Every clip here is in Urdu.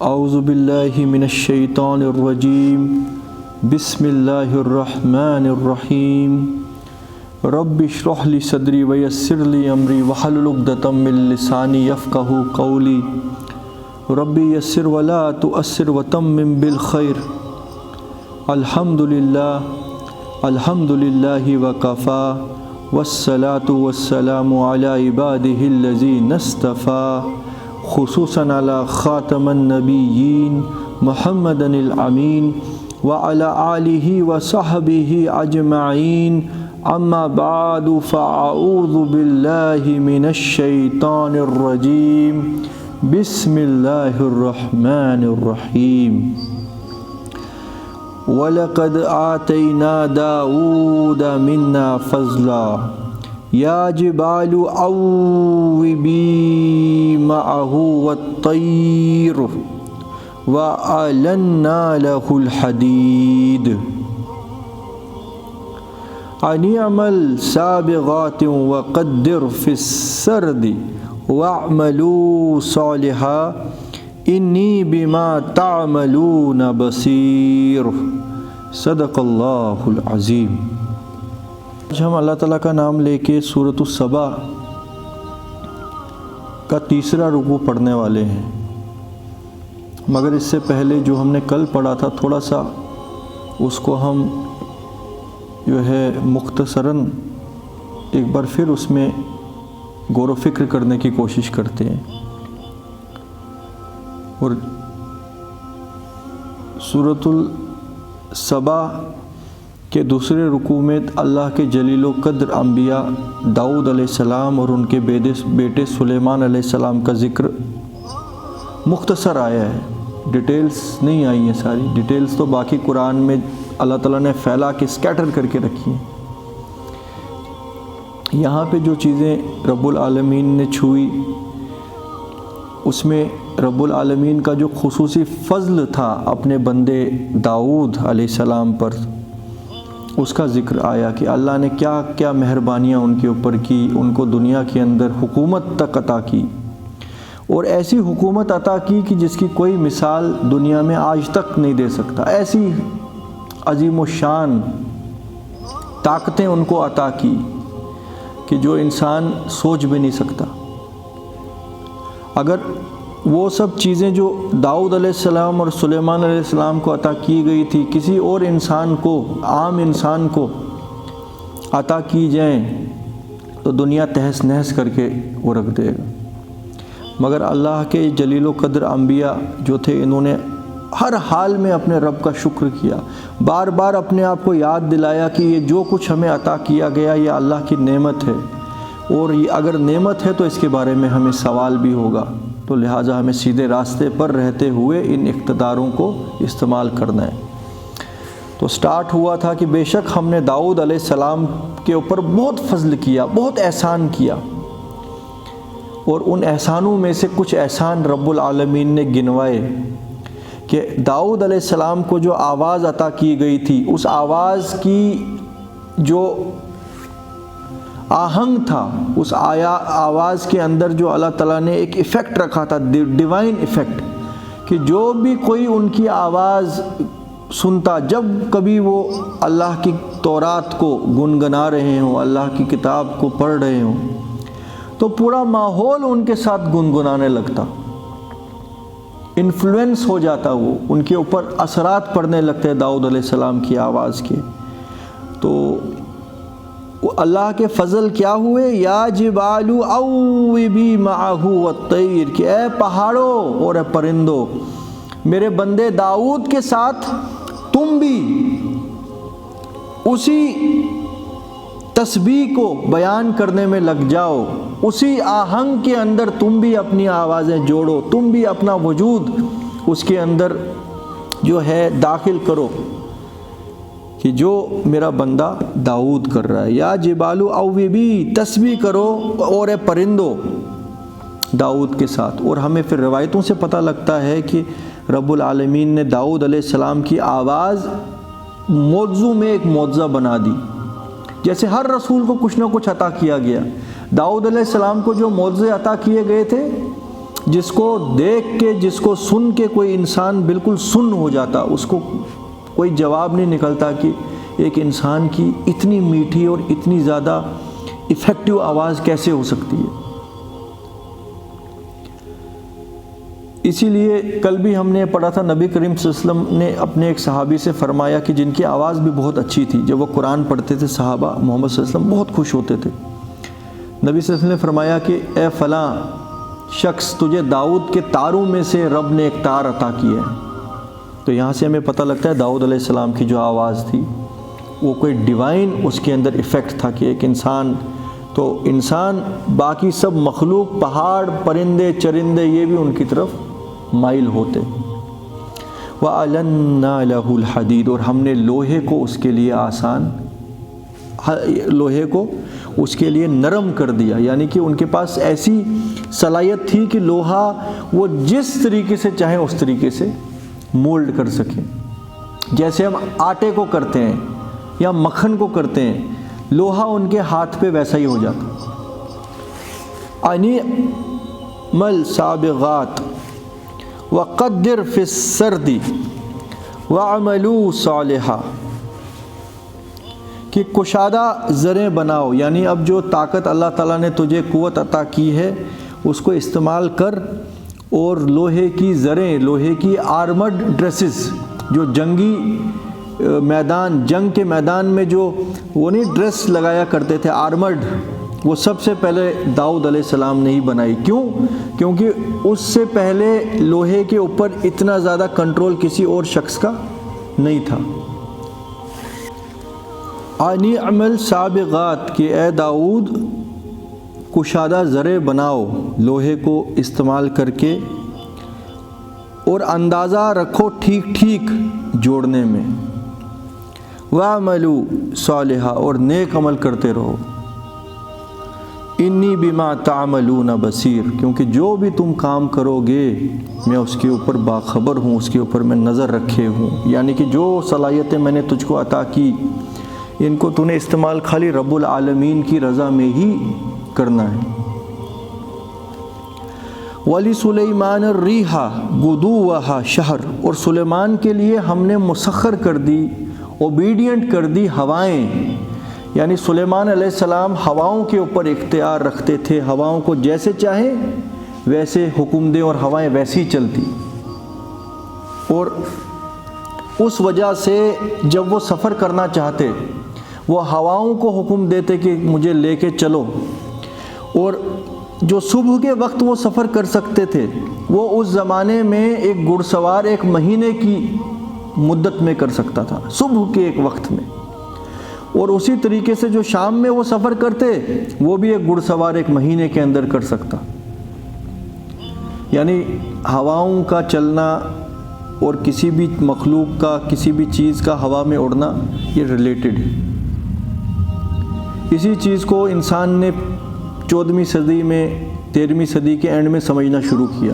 اعوذ باللہ من الشیطان الرجیم بسم اللہ الرحمن الرحیم رب اشرح لی صدری ویسر لی امری واحلل عقدۃ من لسانی یفقہوا قولی ربی یسر ولا تؤثر وتمم بالخیر الحمدللہ وکفا والصلاة والسلام علی عبادہ الذین اصطفیٰ خصوصاً علی خاتم النبیین محمد الامین وعلی آلہ وصحبہ اجمعین اما بعد فاعوذ باللہ من الشیطان الرجیم بسم اللہ الرحمن الرحیم وَلَقَدْ آتَيْنَا دَاوُودَ مِنَّا فَضْلًا يَا جِبَالُ أَوِّبِي مَعَهُ وَالطَّيْرَ وَأَلَنَّا لَهُ الْحَدِيدَ أَنِ اعْمَلْ سَابِغَاتٍ وَقَدِّرْ فِي السَّرْدِ وَاعْمَلُوا صَالِحًا انی بما تعملون بصیر صدق اللہ العظیم۔ آج ہم اللہ تعالیٰ کا نام لے کے سورۃ السبا کا تیسرا رکوع پڑھنے والے ہیں، مگر اس سے پہلے جو ہم نے کل پڑھا تھا تھوڑا سا اس کو ہم جو ہے مختصراً ایک بار پھر اس میں غور و فکر کرنے کی کوشش کرتے ہیں۔ اور سورۃ السبا کے دوسرے رکوع میں اللہ کے جلیل و قدر انبیاء داؤد علیہ السلام اور ان کے بیٹے سلیمان علیہ السلام کا ذکر مختصر آیا ہے، ڈیٹیلز نہیں آئی ہیں، ساری ڈیٹیلز تو باقی قرآن میں اللہ تعالیٰ نے پھیلا کے اسکیٹر کر کے رکھی ہیں۔ یہاں پہ جو چیزیں رب العالمین نے چھوئی اس میں رب العالمین کا جو خصوصی فضل تھا اپنے بندے داؤد علیہ السلام پر، اس کا ذکر آیا کہ اللہ نے کیا کیا مہربانیاں ان کے اوپر کی، ان کو دنیا کے اندر حکومت تک عطا کی، اور ایسی حکومت عطا کی کہ جس کی کوئی مثال دنیا میں آج تک نہیں دے سکتا، ایسی عظیم و شان طاقتیں ان کو عطا کی کہ جو انسان سوچ بھی نہیں سکتا۔ اگر وہ سب چیزیں جو داؤد علیہ السلام اور سلیمان علیہ السلام کو عطا کی گئی تھی کسی اور انسان کو، عام انسان کو عطا کی جائیں تو دنیا تہس نہس کر کے وہ رکھ دے گا، مگر اللہ کے جلیل و قدر انبیاء جو تھے انہوں نے ہر حال میں اپنے رب کا شکر کیا، بار بار اپنے آپ کو یاد دلایا کہ یہ جو کچھ ہمیں عطا کیا گیا یہ اللہ کی نعمت ہے، اور یہ اگر نعمت ہے تو اس کے بارے میں ہمیں سوال بھی ہوگا، تو لہٰذا ہمیں سیدھے راستے پر رہتے ہوئے ان اقتداروں کو استعمال کرنا ہے۔ تو سٹارٹ ہوا تھا کہ بے شک ہم نے داؤد علیہ السلام کے اوپر بہت فضل کیا، بہت احسان کیا، اور ان احسانوں میں سے کچھ احسان رب العالمین نے گنوائے کہ داؤد علیہ السلام کو جو آواز عطا کی گئی تھی اس آواز کی جو آہنگ تھا، اس آواز کے اندر جو اللہ تعالیٰ نے ایک ایفیکٹ رکھا تھا، ڈیوائن ایفیکٹ، کہ جو بھی کوئی ان کی آواز سنتا، جب کبھی وہ اللہ کی تورات کو گنگنا رہے ہوں، اللہ کی کتاب کو پڑھ رہے ہوں، تو پورا ماحول ان کے ساتھ گنگنانے لگتا، انفلوئنس ہو جاتا، وہ ان کے اوپر اثرات پڑنے لگتے داؤد علیہ السلام کی آواز کے۔ تو اللہ کے فضل کیا ہوئے، یا جبال اوبی معہ والطیر، کہ اے پہاڑوں اور اے پرندوں میرے بندے داؤد کے ساتھ تم بھی اسی تسبیح کو بیان کرنے میں لگ جاؤ، اسی آہنگ کے اندر تم بھی اپنی آوازیں جوڑو، تم بھی اپنا وجود اس کے اندر جو ہے داخل کرو کہ جو میرا بندہ داؤد کر رہا ہے۔ یا جبال اوبی، تسبیح کرو اور اے پرندوں داؤد کے ساتھ۔ اور ہمیں پھر روایتوں سے پتہ لگتا ہے کہ رب العالمین نے داؤد علیہ السلام کی آواز معجزوں میں ایک معجزہ بنا دی، جیسے ہر رسول کو کچھ نہ کچھ عطا کیا گیا۔ داؤد علیہ السلام کو جو معجزے عطا کیے گئے تھے جس کو دیکھ کے، جس کو سن کے کوئی انسان بالکل سن ہو جاتا، اس کو کوئی جواب نہیں نکلتا کہ ایک انسان کی اتنی میٹھی اور اتنی زیادہ ایفیکٹو آواز کیسے ہو سکتی ہے۔ اسی لیے کل بھی ہم نے پڑھا تھا، نبی کریم صلی اللہ علیہ وسلم نے اپنے ایک صحابی سے فرمایا کہ جن کی آواز بھی بہت اچھی تھی، جب وہ قرآن پڑھتے تھے صحابہ محمد صلی اللہ علیہ وسلم بہت خوش ہوتے تھے۔ نبی صلی اللہ علیہ وسلم نے فرمایا کہ اے فلاں شخص، تجھے داؤد کے تاروں میں سے رب نے ایک تار عطا کیا ہے۔ تو یہاں سے ہمیں پتہ لگتا ہے داؤد علیہ السلام کی جو آواز تھی وہ کوئی ڈیوائن اس کے اندر ایفیکٹ تھا کہ ایک انسان، تو انسان باقی سب مخلوق، پہاڑ، پرندے چرندے، یہ بھی ان کی طرف مائل ہوتے۔ وَأَلَنَّا لَهُ الْحَدِيدَ، اور ہم نے لوہے کو اس کے لیے آسان، لوہے کو اس کے لیے نرم کر دیا، یعنی کہ ان کے پاس ایسی صلاحیت تھی کہ لوہا وہ جس طریقے سے چاہیں اس طریقے سے مولڈ کر سکیں، جیسے ہم آٹے کو کرتے ہیں یا مکھن کو کرتے ہیں، لوہا ان کے ہاتھ پہ ویسا ہی ہو جاتا۔ اَنِعْمَلْ سَابِغَاتٍ وَقَدِّرْ فِي السَّرْدِ وَعَمَلُوا صَالِحًا، کہ کشادہ زریں بناؤ، یعنی اب جو طاقت اللہ تعالیٰ نے تجھے قوت عطا کی ہے اس کو استعمال کر، اور لوہے کی زریں، لوہے کی آرمڈ ڈریسز، جو جنگی میدان، جنگ کے میدان میں جو وہ نہیں ڈریس لگایا کرتے تھے آرمڈ، وہ سب سے پہلے داؤد علیہ السلام نے ہی بنائی۔ کیوں؟ کیونکہ اس سے پہلے لوہے کے اوپر اتنا زیادہ کنٹرول کسی اور شخص کا نہیں تھا۔ اَنِعْمَلْ سَابِغَاتٍ، کہ اے داؤد کشادہ زریں بناؤ لوہے کو استعمال کر کے، اور اندازہ رکھو ٹھیک ٹھیک جوڑنے میں، وَعَمَلُوا صَالِحًا، اور نیک عمل کرتے رہو، انی بما تعملون بصیر، کیونکہ جو بھی تم کام کرو گے میں اس کے اوپر باخبر ہوں، اس کے اوپر میں نظر رکھے ہوں، یعنی کہ جو صلاحیتیں میں نے تجھ کو عطا کی ان کو تو نے استعمال خالی رب العالمین کی رضا میں ہی کرنا ہے۔ وَلِسُلَيْمَانَ الرِّيحَ غُدُوُّهَا شَهْرٌ، اور سلیمان کے لیے ہم نے مسخر کر دی، اوبیڈینٹ کر دی ہوائیں، یعنی سلیمان علیہ السلام ہواؤں کے اوپر اختیار رکھتے تھے، ہواؤں کو جیسے چاہیں ویسے حکم دیں اور ہوائیں ویسی چلتی، اور اس وجہ سے جب وہ سفر کرنا چاہتے وہ ہواؤں کو حکم دیتے کہ مجھے لے کے چلو، اور جو صبح کے وقت وہ سفر کر سکتے تھے وہ اس زمانے میں ایک گھڑ سوار 1 مہینے کی مدت میں کر سکتا تھا، صبح کے ایک وقت میں، اور اسی طریقے سے جو شام میں وہ سفر کرتے وہ بھی ایک گھڑ سوار 1 مہینے کے اندر کر سکتا۔ یعنی ہواؤں کا چلنا اور کسی بھی مخلوق کا، کسی بھی چیز کا ہوا میں اڑنا، یہ ریلیٹڈ ہے۔ اسی چیز کو انسان نے 14ویں صدی میں، 13ویں صدی کے اینڈ میں سمجھنا شروع کیا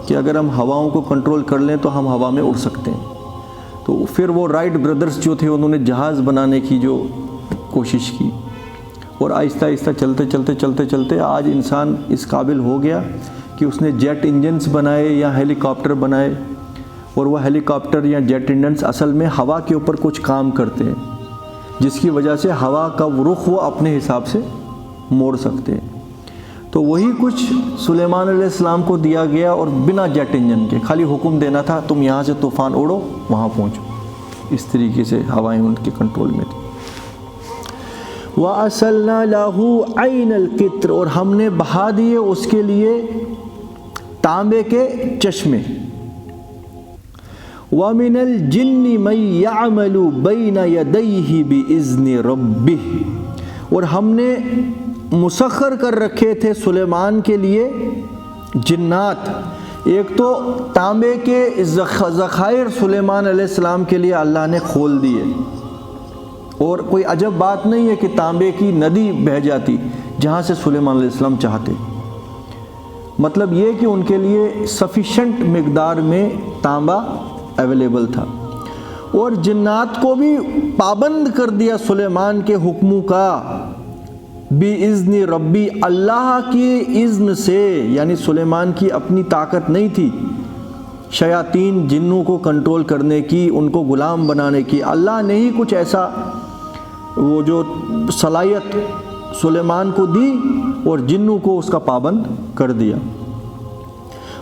کہ اگر ہم ہواؤں کو کنٹرول کر لیں تو ہم ہوا میں اڑ سکتے ہیں۔ تو پھر وہ رائٹ بردرز جو تھے انہوں نے جہاز بنانے کی جو کوشش کی، اور آہستہ آہستہ چلتے آج انسان اس قابل ہو گیا کہ اس نے جیٹ انجنز بنائے یا ہیلی کاپٹر بنائے، اور وہ ہیلی کاپٹر یا جیٹ انجنز اصل میں ہوا کے اوپر کچھ کام کرتے ہیں، جس کی وجہ سے ہوا کا رخ وہ اپنے حساب سے موڑ سکتے ہیں۔ تو وہی کچھ سلیمان علیہ السلام کو دیا گیا، اور بنا جیٹ انجن کے خالی حکم دینا تھا تم یہاں سے طوفان اڑو وہاں پہنچو، اس طریقے سے ہوائیں ان کے کنٹرول میں تھی۔ وَأَسَلْنَا لَهُ عَيْنَ الْقِطْرِ، اور ہم نے بہا دیے اس کے لیے تانبے کے چشمے۔ وَمِنَ الْجِنِّ مَن يَعْمَلُ بَيْنَ يَدَيْهِ بِإِذْنِ رَبِّهِ، اور ہم نے مسخر کر رکھے تھے سلیمان کے لیے جنات۔ ایک تو تانبے کے ذخائر سلیمان علیہ السلام کے لیے اللہ نے کھول دیے، اور کوئی عجب بات نہیں ہے کہ تانبے کی ندی بہہ جاتی جہاں سے سلیمان علیہ السلام چاہتے، مطلب یہ کہ ان کے لیے سفیشنٹ مقدار میں تانبا اویلیبل تھا، اور جنات کو بھی پابند کر دیا سلیمان کے حکموں کا، بِإِذْنِ ربی، اللہ کی اذن سے، یعنی سلیمان کی اپنی طاقت نہیں تھی شیاطین جنوں کو کنٹرول کرنے کی، ان کو غلام بنانے کی۔ اللہ نے ہی کچھ ایسا وہ جو صلاحیت سلیمان کو دی اور جنوں کو اس کا پابند کر دیا۔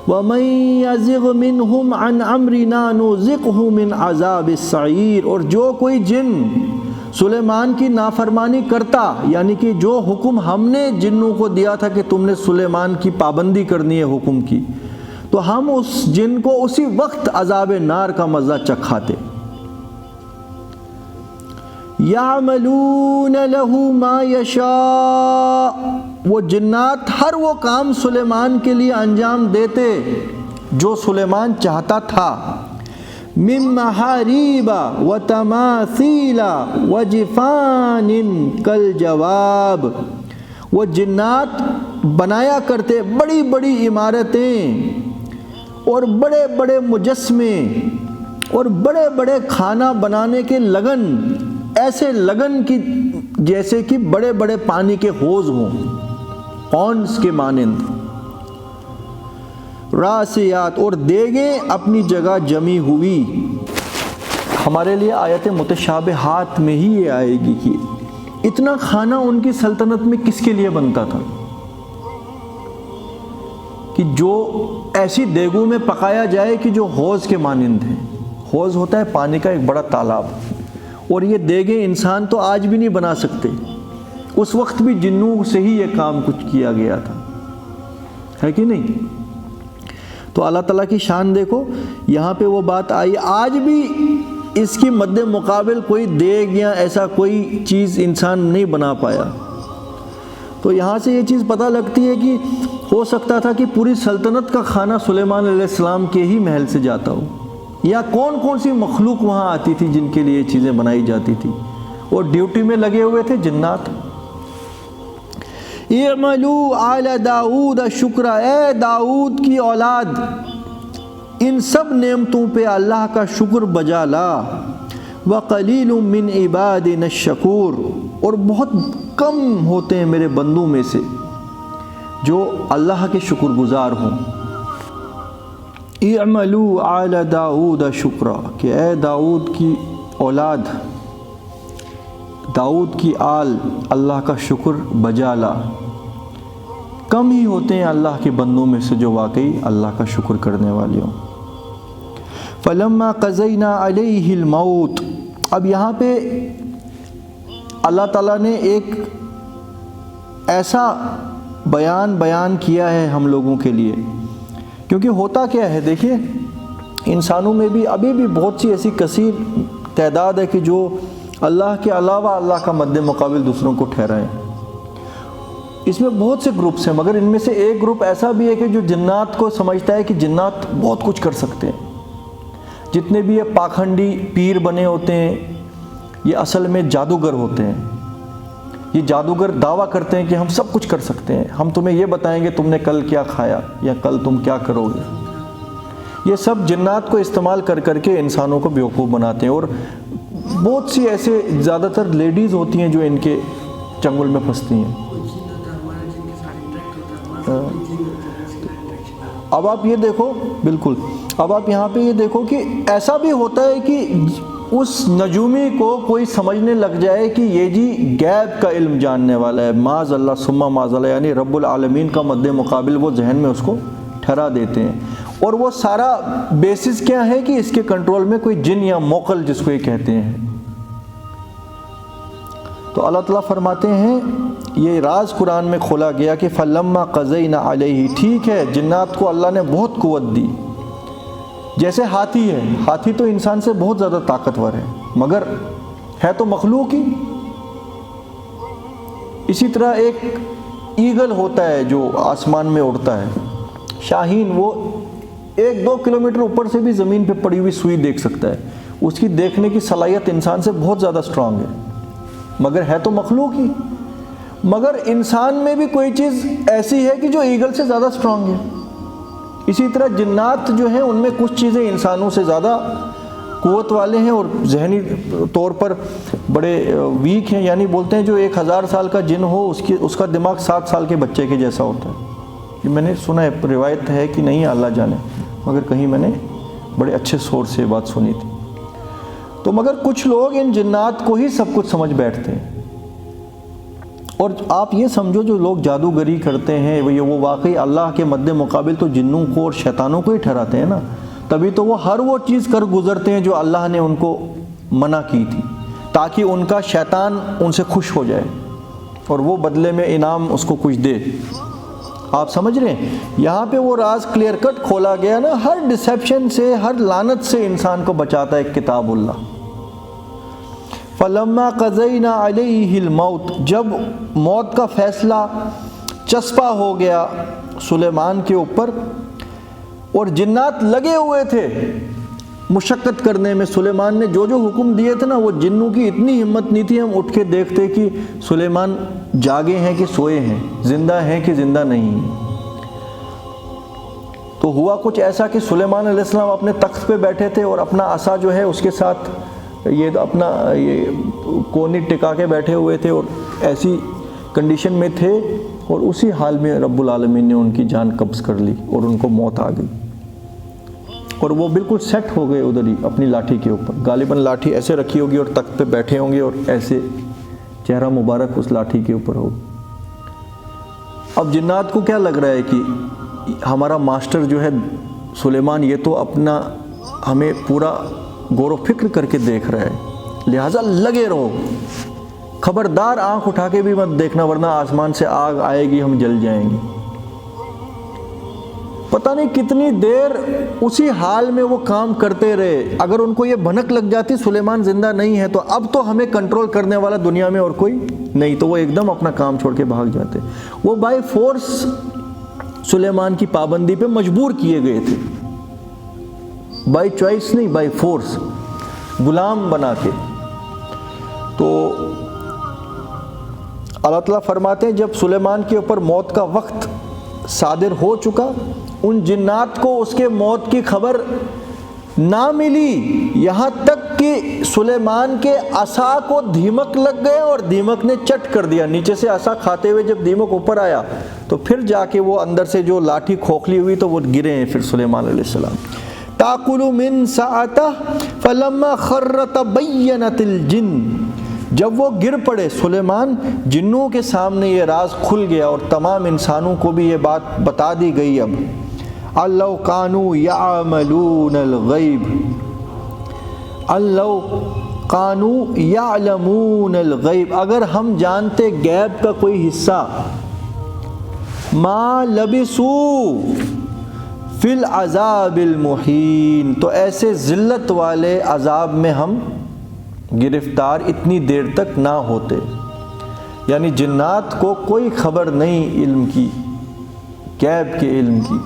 وَمَن يَزِغْ مِنْهُمْ عَنْ أَمْرِنَا نُذِقْهُ مِنْ عَذَابِ السَّعِيرِ، اور جو کوئی جن سلیمان کی نافرمانی کرتا، یعنی کہ جو حکم ہم نے جنوں کو دیا تھا کہ تم نے سلیمان کی پابندی کرنی ہے حکم کی، تو ہم اس جن کو اسی وقت عذاب نار کا مزہ چکھاتے۔ يَعْمَلُونَ لَهُ مَا يَشَاءُ، وہ جنات ہر وہ کام سلیمان کے لیے انجام دیتے جو سلیمان چاہتا تھا۔ مِن مَحَارِيبَ وَتَمَاثِيلَ وَجِفَانٍ كَالْجَوَابِ، وہ جنات بنایا کرتے بڑی بڑی عمارتیں اور بڑے بڑے مجسمے اور بڑے بڑے کھانا بنانے کے لگن، ایسے لگن کی جیسے کہ بڑے بڑے پانی کے حوض ہوں، پونڈز کے مانند۔ راسیات، اور دیگیں اپنی جگہ جمی ہوئی۔ ہمارے لیے آیت متشابہات میں ہی یہ آئے گی کہ اتنا کھانا ان کی سلطنت میں کس کے لیے بنتا تھا کہ جو ایسی دیگوں میں پکایا جائے کہ جو حوض کے مانند ہیں۔ حوض ہوتا ہے پانی کا ایک بڑا تالاب، اور یہ دیگیں انسان تو آج بھی نہیں بنا سکتے، اس وقت بھی جنوں سے ہی یہ کام کچھ کیا گیا تھا، ہے کہ نہیں؟ تو اللہ تعالیٰ کی شان دیکھو، یہاں پہ وہ بات آئی، آج بھی اس کی مد مقابل کوئی دیگ یا ایسا کوئی چیز انسان نہیں بنا پایا۔ تو یہاں سے یہ چیز پتہ لگتی ہے کہ ہو سکتا تھا کہ پوری سلطنت کا کھانا سلیمان علیہ السلام کے ہی محل سے جاتا ہو، یا کون کون سی مخلوق وہاں آتی تھی جن کے لیے چیزیں بنائی جاتی تھی، اور ڈیوٹی میں لگے ہوئے تھے جنات۔ اعملوا آل داؤد شکرا، اے داؤد کی اولاد ان سب نعمتوں پہ اللہ کا شکر بجا لا۔ وقلیل من عبادنا الشکور، اور بہت کم ہوتے ہیں میرے بندوں میں سے جو اللہ کے شکر گزار ہوں۔ اعملوا آل داؤد شکرا، کہ اے داؤد کی اولاد، داؤد کی آل، اللہ کا شکر بجا لا۔ کم ہی ہوتے ہیں اللہ کے بندوں میں سے جو واقعی اللہ کا شکر کرنے والے ہوں۔ فلما قضینا علیہ الموت، اب یہاں پہ اللہ تعالیٰ نے ایک ایسا بیان کیا ہے ہم لوگوں کے لیے، کیونکہ ہوتا کیا ہے، دیکھیے انسانوں میں بھی ابھی بھی بہت سی ایسی کثیر تعداد ہے کہ جو اللہ کے علاوہ اللہ کا مد مقابل دوسروں کو ٹھہرائیں۔ اس میں بہت سے گروپس ہیں، مگر ان میں سے ایک گروپ ایسا بھی ہے کہ جو جنات کو سمجھتا ہے کہ جنات بہت کچھ کر سکتے ہیں۔ جتنے بھی یہ پاکھنڈی پیر بنے ہوتے ہیں یہ اصل میں جادوگر ہوتے ہیں۔ یہ جادوگر دعویٰ کرتے ہیں کہ ہم سب کچھ کر سکتے ہیں، ہم تمہیں یہ بتائیں گے تم نے کل کیا کھایا یا کل تم کیا کرو گے۔ یہ سب جنات کو استعمال کر کر کے انسانوں کو بیوقوف بناتے ہیں، اور بہت سی ایسے زیادہ تر لیڈیز ہوتی ہیں جو ان کے چنگل میں پھنستی ہیں۔ اب آپ یہ دیکھو، بالکل اب آپ یہاں پہ یہ دیکھو کہ ایسا بھی ہوتا ہے کہ اس نجومی کو کوئی سمجھنے لگ جائے کہ یہ جی غیب کا علم جاننے والا ہے، معاذ اللہ ثم معاذ اللہ، یعنی رب العالمین کا مد مقابل وہ ذہن میں اس کو ٹھہرا دیتے ہیں، اور وہ سارا بیسس کیا ہے کہ اس کے کنٹرول میں کوئی جن یا موکل جس کو یہ کہتے ہیں۔ تو اللہ تعالیٰ فرماتے ہیں یہ راز قرآن میں کھولا گیا کہ فلما قضینا علیہ، ٹھیک ہے جنات کو اللہ نے بہت قوت دی، جیسے ہاتھی ہے، ہاتھی تو انسان سے بہت زیادہ طاقتور ہے مگر ہے تو مخلوق ہی۔ اسی طرح ایک ایگل ہوتا ہے جو آسمان میں اڑتا ہے، شاہین، وہ 1-2 کلومیٹر اوپر سے بھی زمین پہ پڑی ہوئی سوئی دیکھ سکتا ہے، اس کی دیکھنے کی صلاحیت انسان سے بہت زیادہ سٹرانگ ہے مگر ہے تو مخلوق ہی۔ مگر انسان میں بھی کوئی چیز ایسی ہے کہ جو ایگل سے زیادہ سٹرانگ ہے۔ اسی طرح جنات جو ہیں ان میں کچھ چیزیں انسانوں سے زیادہ قوت والے ہیں اور ذہنی طور پر بڑے ویک ہیں، یعنی بولتے ہیں جو 1000 سال کا جن ہو اس کا دماغ 7 سال کے بچے کے جیسا ہوتا ہے. یہ میں نے سنا ہے، روایت ہے کہ نہیں اللہ جانے، مگر کہیں میں نے بڑے اچھے سورس سے بات سنی تھی. تو مگر کچھ لوگ ان جنات کو ہی سب کچھ سمجھ بیٹھتے ہیں. اور آپ یہ سمجھو جو لوگ جادوگری کرتے ہیں وہ واقعی اللہ کے مد مقابل تو جنوں کو اور شیطانوں کو ہی ٹھہراتے ہیں نا. تبھی تو وہ ہر وہ چیز کر گزرتے ہیں جو اللہ نے ان کو منع کی تھی، تاکہ ان کا شیطان ان سے خوش ہو جائے اور وہ بدلے میں انعام اس کو کچھ دے. آپ سمجھ رہے ہیں یہاں پہ وہ راز کلیئر کٹ کھولا گیا نا. ہر ڈسیپشن سے، ہر لعنت سے انسان کو بچاتا ہے کتاب اللہ. فَلَمَّا قَضَيْنَا عَلَيْهِ الْمَوْتِ، جب موت کا فیصلہ چسپا ہو گیا سلیمان کے اوپر، اور جنات لگے ہوئے تھے مشقت کرنے میں. سلیمان نے جو حکم دیے تھے نا، وہ جنوں کی اتنی ہمت نہیں تھی ہم اٹھ کے دیکھتے کہ سلیمان جاگے ہیں کہ سوئے ہیں، زندہ ہیں کہ زندہ نہیں ہیں. تو ہوا کچھ ایسا کہ سلیمان علیہ السلام اپنے تخت پہ بیٹھے تھے اور اپنا عصا جو ہے اس کے ساتھ یہ اپنا کونی ٹکا کے بیٹھے ہوئے تھے، اور ایسی کنڈیشن میں تھے، اور اسی حال میں رب العالمین نے ان کی جان قبض کر لی اور ان کو موت آ گئی. اور وہ بالکل سیٹ ہو گئے ادھر ہی اپنی لاٹھی کے اوپر. غالباً لاٹھی ایسے رکھی ہوگی اور تخت پہ بیٹھے ہوں گے اور ایسے چہرہ مبارک اس لاٹھی کے اوپر ہو. اب جنات کو کیا لگ رہا ہے کہ ہمارا ماسٹر جو ہے سلیمان، یہ تو اپنا ہمیں پورا غور و فکر کر کے دیکھ رہا ہے، لہٰذا لگے رہو، خبردار آنکھ اٹھا کے بھی مت دیکھنا ورنہ آسمان سے آگ آئے گی، ہم جل جائیں گے. پتہ نہیں کتنی دیر اسی حال میں وہ کام کرتے رہے. اگر ان کو یہ بھنک لگ جاتی سلیمان زندہ نہیں ہے تو اب تو ہمیں کنٹرول کرنے والا دنیا میں اور کوئی نہیں، تو وہ ایک دم اپنا کام چھوڑ کے بھاگ جاتے. وہ بائی فورس سلیمان کی پابندی پہ مجبور کیے گئے تھے، بائی چوائس نہیں، بائی فورس، غلام بنا کے. تو اللہ تعالیٰ فرماتے ہیں جب سلیمان کے اوپر موت کا وقت صادر ہو چکا، ان جنات کو اس کے موت کی خبر نہ ملی، یہاں تک کہ سلیمان کے عصا کو دیمک لگ گئے اور دیمک نے چٹ کر دیا. نیچے سے عصا کھاتے ہوئے جب دیمک اوپر آیا تو پھر جا کے وہ اندر سے جو لاٹھی کھوکھلی ہوئی تو وہ گرے ہیں پھر سلیمان علیہ السلام. تَأْكُلُ مِن سَعَتَهْ فَلَمَّا خَرَّ تَبَيَّنَتِ الْجِنُّ، جب وہ گر پڑے سلیمان، جنوں کے سامنے یہ راز کھل گیا اور تمام انسانوں کو بھی یہ بات بتا دی گئی. اب اَلَّوْ كَانُوا يَعْمَلُونَ الْغَيْبَ، اَلَّوْ كَانُوا يَعْلَمُونَ الْغَيْبَ، اگر ہم جانتے غیب کا کوئی حصہ، مَا لَبِثُوا فِي الْعَذَابِ الْمُحِينِ، تو ایسے ذلت والے عذاب میں ہم گرفتار اتنی دیر تک نہ ہوتے. یعنی جنات کو کوئی خبر نہیں علم کی، غیب کے علم کی.